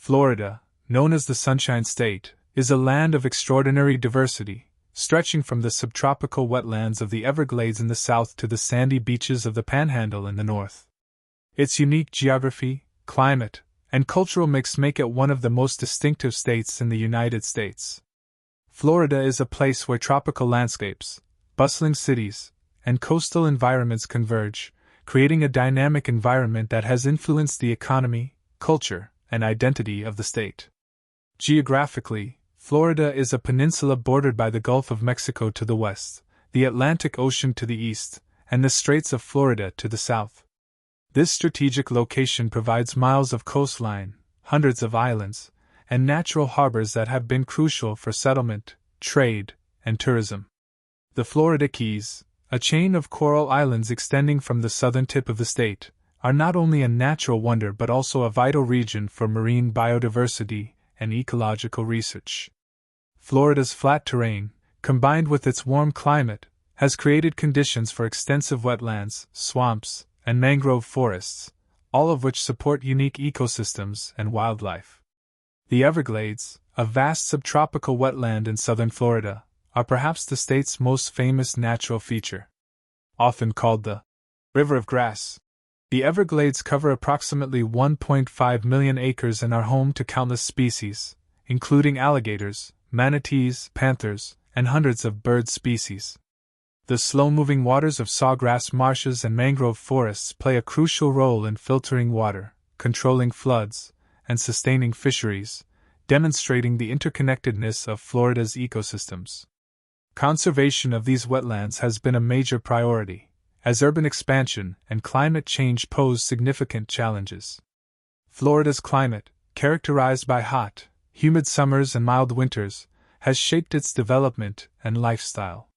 Florida, known as the Sunshine State, is a land of extraordinary diversity, stretching from the subtropical wetlands of the Everglades in the south to the sandy beaches of the Panhandle in the north. Its unique geography, climate, and cultural mix make it one of the most distinctive states in the United States. Florida is a place where tropical landscapes, bustling cities, and coastal environments converge, creating a dynamic environment that has influenced the economy, culture, and identity of the state. Geographically, Florida is a peninsula bordered by the Gulf of Mexico to the west, the Atlantic Ocean to the east, and the Straits of Florida to the south. This strategic location provides miles of coastline, hundreds of islands, and natural harbors that have been crucial for settlement, trade, and tourism. The Florida Keys, a chain of coral islands extending from the southern tip of the state, are not only a natural wonder but also a vital region for marine biodiversity and ecological research. Florida's flat terrain, combined with its warm climate, has created conditions for extensive wetlands, swamps, and mangrove forests, all of which support unique ecosystems and wildlife. The Everglades, a vast subtropical wetland in southern Florida, are perhaps the state's most famous natural feature. Often called the River of Grass, the Everglades cover approximately 1.5 million acres and are home to countless species, including alligators, manatees, panthers, and hundreds of bird species. The slow-moving waters of sawgrass marshes and mangrove forests play a crucial role in filtering water, controlling floods, and sustaining fisheries, demonstrating the interconnectedness of Florida's ecosystems. Conservation of these wetlands has been a major priority, as urban expansion and climate change pose significant challenges. Florida's climate, characterized by hot, humid summers and mild winters, has shaped its development and lifestyle.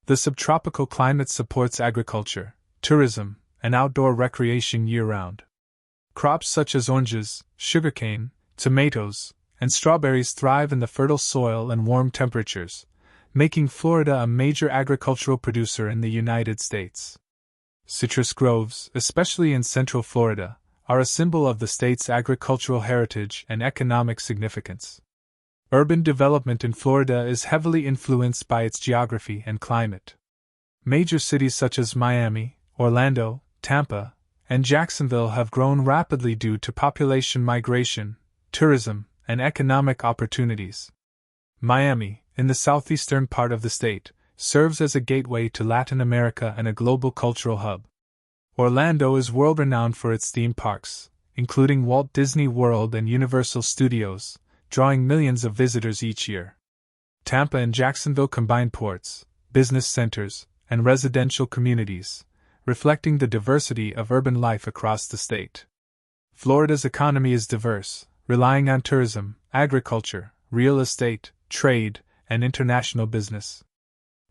The subtropical climate supports agriculture, tourism, and outdoor recreation year-round. Crops such as oranges, sugarcane, tomatoes, and strawberries thrive in the fertile soil and warm temperatures, making Florida a major agricultural producer in the United States. Citrus groves, especially in central Florida, are a symbol of the state's agricultural heritage and economic significance. Urban development in Florida is heavily influenced by its geography and climate. Major cities such as Miami, Orlando, Tampa, and Jacksonville have grown rapidly due to population migration, tourism, and economic opportunities. Miami, in the southeastern part of the state, serves as a gateway to Latin America and a global cultural hub. Orlando is world-renowned for its theme parks, including Walt Disney World and Universal Studios, drawing millions of visitors each year. Tampa and Jacksonville combine ports, business centers, and residential communities, reflecting the diversity of urban life across the state. Florida's economy is diverse, relying on tourism, agriculture, real estate, trade, and international business.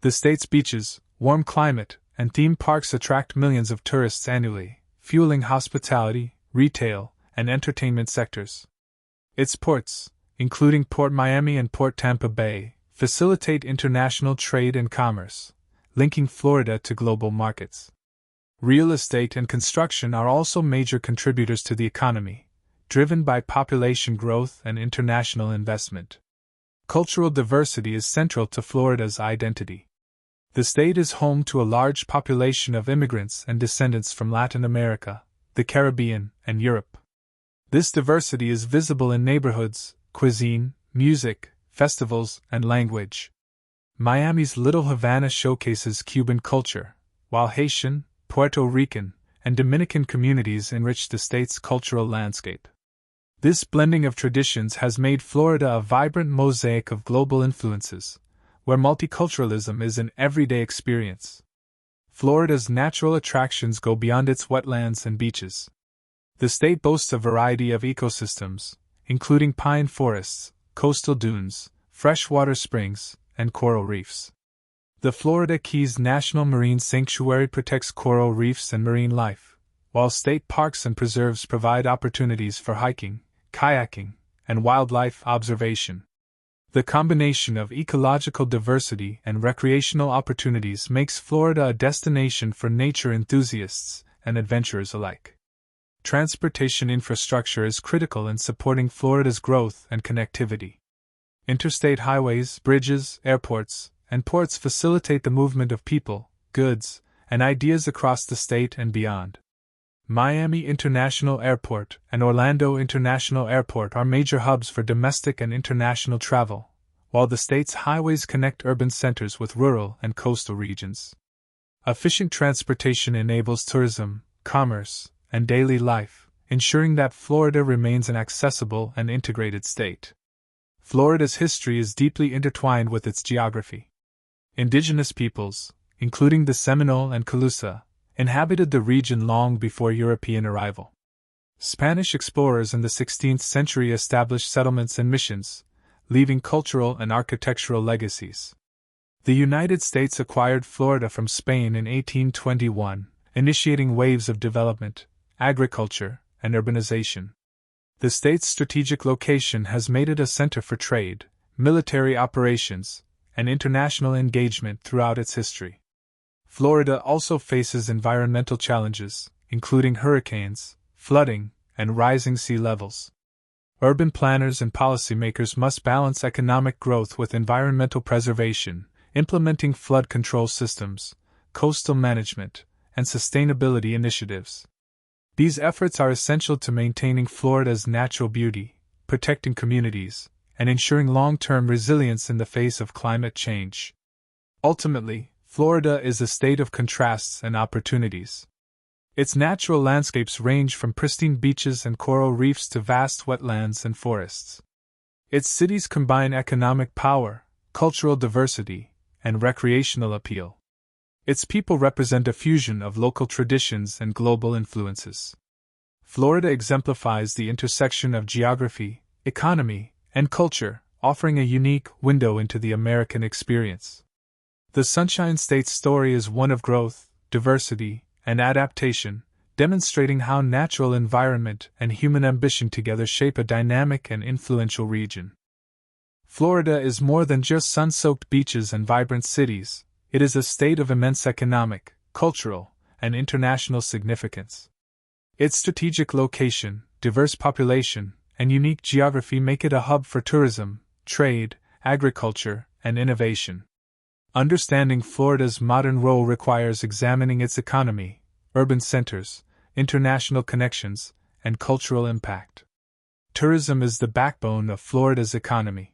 The state's beaches, warm climate, and theme parks attract millions of tourists annually, fueling hospitality, retail, and entertainment sectors. Its ports, including Port Miami and Port Tampa Bay, facilitate international trade and commerce, linking Florida to global markets. Real estate and construction are also major contributors to the economy, driven by population growth and international investment. Cultural diversity is central to Florida's identity. The state is home to a large population of immigrants and descendants from Latin America, the Caribbean, and Europe. This diversity is visible in neighborhoods, cuisine, music, festivals, and language. Miami's Little Havana showcases Cuban culture, while Haitian, Puerto Rican, and Dominican communities enrich the state's cultural landscape. This blending of traditions has made Florida a vibrant mosaic of global influences, where multiculturalism is an everyday experience. Florida's natural attractions go beyond its wetlands and beaches. The state boasts a variety of ecosystems, including pine forests, coastal dunes, freshwater springs, and coral reefs. The Florida Keys National Marine Sanctuary protects coral reefs and marine life, while state parks and preserves provide opportunities for hiking, kayaking, and wildlife observation. The combination of ecological diversity and recreational opportunities makes Florida a destination for nature enthusiasts and adventurers alike. transportation infrastructure is critical in supporting Florida's growth and connectivity. Interstate highways, bridges, airports, and ports facilitate the movement of people, goods, and ideas across the state and beyond. Miami International Airport and Orlando International Airport are major hubs for domestic and international travel, while the state's highways connect urban centers with rural and coastal regions. Efficient transportation enables tourism, commerce, and daily life, ensuring that Florida remains an accessible and integrated state. Florida's history is deeply intertwined with its geography. Indigenous peoples, including the Seminole and Calusa, inhabited the region long before European arrival. Spanish explorers in the 16th century established settlements and missions, leaving cultural and architectural legacies. The United States acquired Florida from Spain in 1821, initiating waves of development, agriculture, and urbanization. The state's strategic location has made it a center for trade, military operations, and international engagement throughout its history. Florida also faces environmental challenges, including hurricanes, flooding, and rising sea levels. Urban planners and policymakers must balance economic growth with environmental preservation, implementing flood control systems, coastal management, and sustainability initiatives. These efforts are essential to maintaining Florida's natural beauty, protecting communities, and ensuring long-term resilience in the face of climate change. Ultimately, Florida is a state of contrasts and opportunities. Its natural landscapes range from pristine beaches and coral reefs to vast wetlands and forests. Its cities combine economic power, cultural diversity, and recreational appeal. Its people represent a fusion of local traditions and global influences. Florida exemplifies the intersection of geography, economy, and culture, offering a unique window into the American experience. The Sunshine State's story is one of growth, diversity, and adaptation, demonstrating how natural environment and human ambition together shape a dynamic and influential region. Florida is more than just sun-soaked beaches and vibrant cities. It is a state of immense economic, cultural, and international significance. Its strategic location, diverse population, and unique geography make it a hub for tourism, trade, agriculture, and innovation. Understanding Florida's modern role requires examining its economy, urban centers, international connections, and cultural impact. Tourism is the backbone of Florida's economy.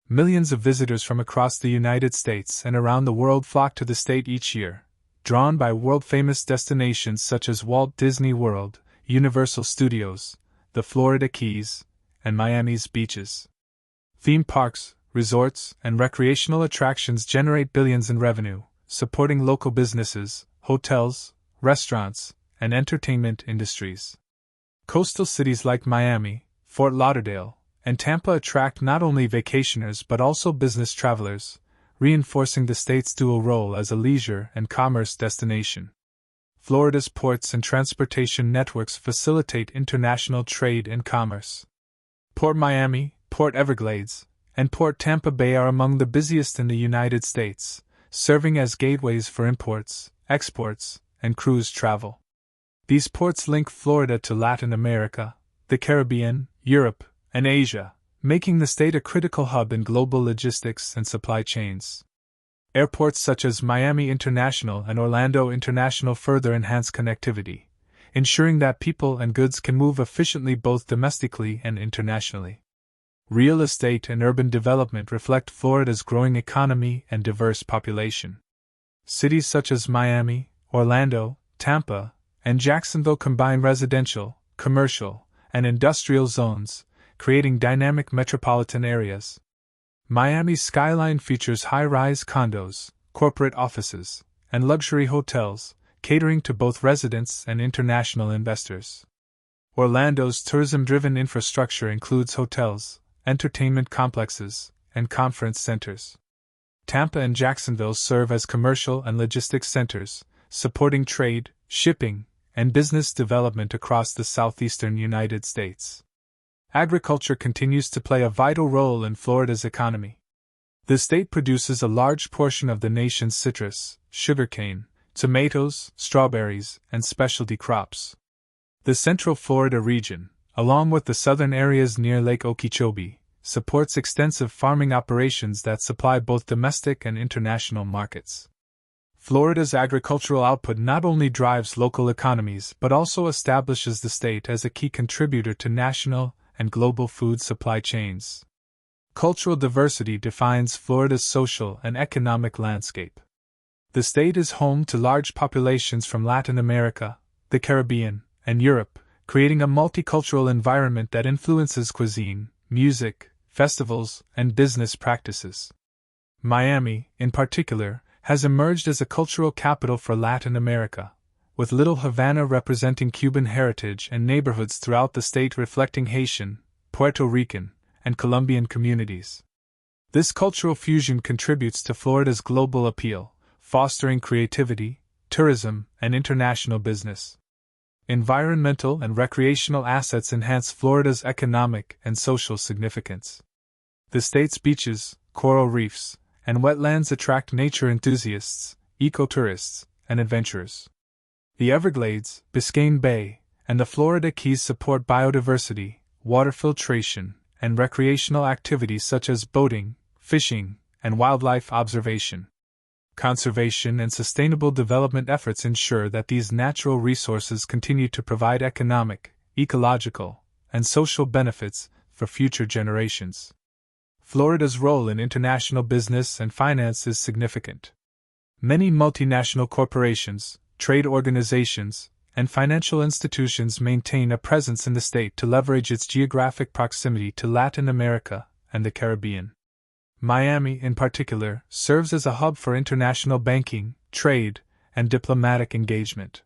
Millions of visitors from across the United States and around the world flock to the state each year, drawn by world-famous destinations such as Walt Disney World, Universal Studios, the Florida Keys, and Miami's beaches. Theme parks, resorts, and recreational attractions generate billions in revenue, supporting local businesses, hotels, restaurants, and entertainment industries. Coastal cities like Miami, Fort Lauderdale, and Tampa attract not only vacationers but also business travelers, reinforcing the state's dual role as a leisure and commerce destination. Florida's ports and transportation networks facilitate international trade and commerce. Port Miami, Port Everglades, and Port Tampa Bay are among the busiest in the United States, serving as gateways for imports, exports, and cruise travel. These ports link Florida to Latin America, the Caribbean, Europe, and Asia, making the state a critical hub in global logistics and supply chains. Airports such as Miami International and Orlando International further enhance connectivity, ensuring that people and goods can move efficiently both domestically and internationally. Real estate and urban development reflect Florida's growing economy and diverse population. Cities such as Miami, Orlando, Tampa, and Jacksonville combine residential, commercial, and industrial zones, creating dynamic metropolitan areas. Miami's skyline features high-rise condos, corporate offices, and luxury hotels, catering to both residents and international investors. Orlando's tourism-driven infrastructure includes hotels, entertainment complexes, and conference centers. Tampa and Jacksonville serve as commercial and logistics centers, supporting trade, shipping, and business development across the southeastern United States. Agriculture continues to play a vital role in Florida's economy. The state produces a large portion of the nation's citrus, sugarcane, tomatoes, strawberries, and specialty crops. The Central Florida region, along with the southern areas near Lake Okeechobee, supports extensive farming operations that supply both domestic and international markets. Florida's agricultural output not only drives local economies but also establishes the state as a key contributor to national and global food supply chains. Cultural diversity defines Florida's social and economic landscape. The state is home to large populations from Latin America, the Caribbean, and Europe, creating a multicultural environment that influences cuisine, music, festivals, and business practices. Miami, in particular, has emerged as a cultural capital for Latin America, with Little Havana representing Cuban heritage and neighborhoods throughout the state reflecting Haitian, Puerto Rican, and Colombian communities. This cultural fusion contributes to Florida's global appeal, fostering creativity, tourism, and international business. Environmental and recreational assets enhance Florida's economic and social significance. The state's beaches, coral reefs, and wetlands attract nature enthusiasts, ecotourists, and adventurers. The Everglades, Biscayne Bay, and the Florida Keys support biodiversity, water filtration, and recreational activities such as boating, fishing, and wildlife observation. Conservation and sustainable development efforts ensure that these natural resources continue to provide economic, ecological, and social benefits for future generations. Florida's role in international business and finance is significant. Many multinational corporations, trade organizations, and financial institutions maintain a presence in the state to leverage its geographic proximity to Latin America and the Caribbean. Miami, in particular, serves as a hub for international banking, trade, and diplomatic engagement.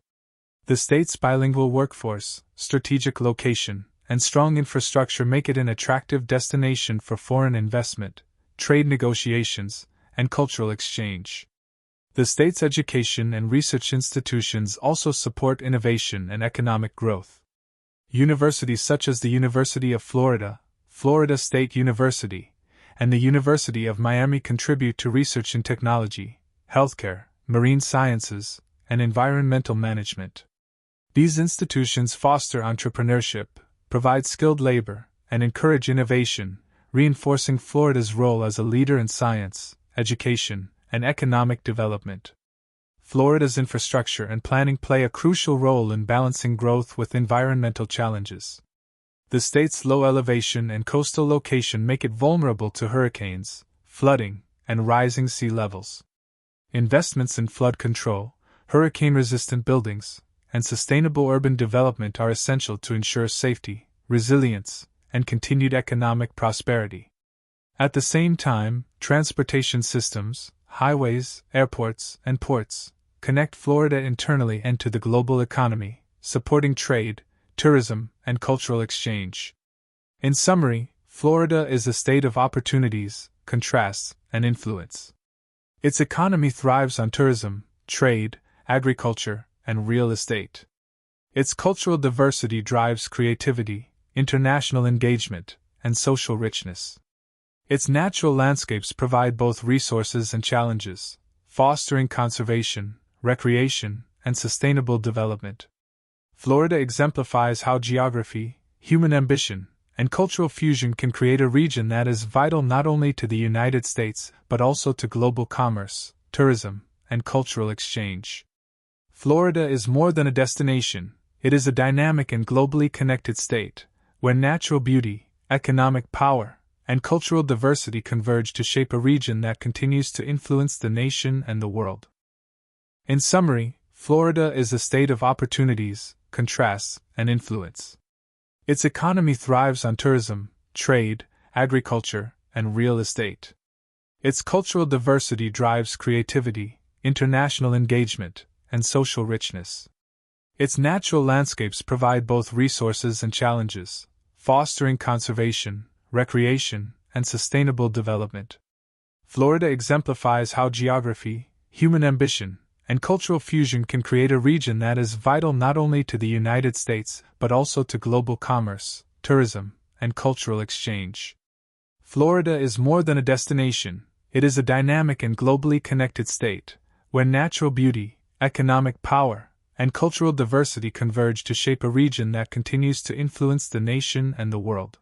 The state's bilingual workforce, strategic location, and strong infrastructure make it an attractive destination for foreign investment, trade negotiations, and cultural exchange. The state's education and research institutions also support innovation and economic growth. Universities such as the University of Florida, Florida State University, and the University of Miami contribute to research in technology, healthcare, marine sciences, and environmental management. These institutions foster entrepreneurship, provide skilled labor, and encourage innovation, reinforcing Florida's role as a leader in science, education, and economic development. Florida's infrastructure and planning play a crucial role in balancing growth with environmental challenges. The state's low elevation and coastal location make it vulnerable to hurricanes, flooding, and rising sea levels. Investments in flood control, hurricane-resistant buildings, and sustainable urban development are essential to ensure safety, resilience, and continued economic prosperity. At the same time, transportation systems, highways, airports, and ports connect Florida internally and to the global economy, supporting trade, tourism, and cultural exchange. In summary, Florida is a state of opportunities, contrasts, and influence. Its economy thrives on tourism, trade, agriculture, and real estate. Its cultural diversity drives creativity, international engagement, and social richness. Its natural landscapes provide both resources and challenges, fostering conservation, recreation, and sustainable development. Florida exemplifies how geography, human ambition, and cultural fusion can create a region that is vital not only to the United States but also to global commerce, tourism, and cultural exchange. Florida is more than a destination, it is a dynamic and globally connected state, where natural beauty, economic power, and cultural diversity converge to shape a region that continues to influence the nation and the world. In summary, Florida is a state of opportunities, contrasts, and influence. Its economy thrives on tourism, trade, agriculture, and real estate. Its cultural diversity drives creativity, international engagement, and social richness. Its natural landscapes provide both resources and challenges, fostering conservation, recreation, and sustainable development. Florida exemplifies how geography, human ambition, and cultural fusion can create a region that is vital not only to the United States but also to global commerce, tourism, and cultural exchange. Florida is more than a destination, it is a dynamic and globally connected state, where natural beauty, economic power, and cultural diversity converge to shape a region that continues to influence the nation and the world.